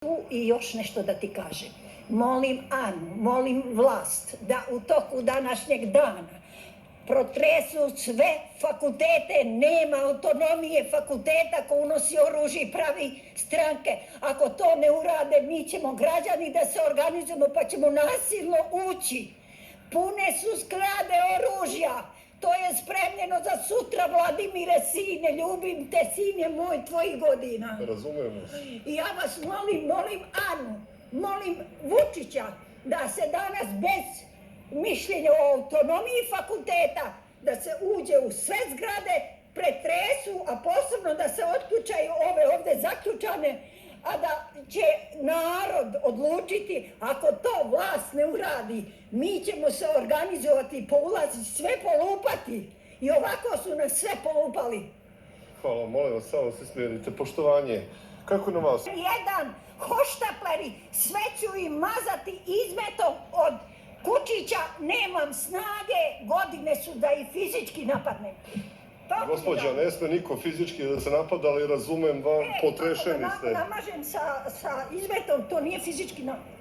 Tu i još nešto da ti kažem. Molim Anu, molim vlast da u toku današnjeg dana protresu sve fakultete, nema autonomije fakulteta ko unosi oružje i pravi stranke. Ako to ne urade, mi ćemo građani da se organizujemo pa ćemo nasilno ući. Pune su zgrade oružja. To je spremljeno za sutra, Vladimire, sine, ljubim te, sine moj, tvojih godina. Razumemo. I ja vas molim Anu, molim Vučića da se danas bez mišljenja o autonomiji fakulteta, da se uđe u sve zgrade, pretresu, a posebno da se otključaju ove ovde zaključane, a da će narod odlučiti. Ako to vlast ne uradi, mi ćemo se organizovati, poulazi, sve polupati. I ovako su nas sve polupali. Hvala, molim vas, samo se smirite. Poštovanje, kako na vas? Jedan hoštapleri, sve ću im mazati izmetom od kučića, nemam snage, godine su da i fizički napadnem. Gospođa, ne sme niko fizički da se napada, ali razumem, potrešeni ste. Namažem sa izmetom, to nije fizički napad.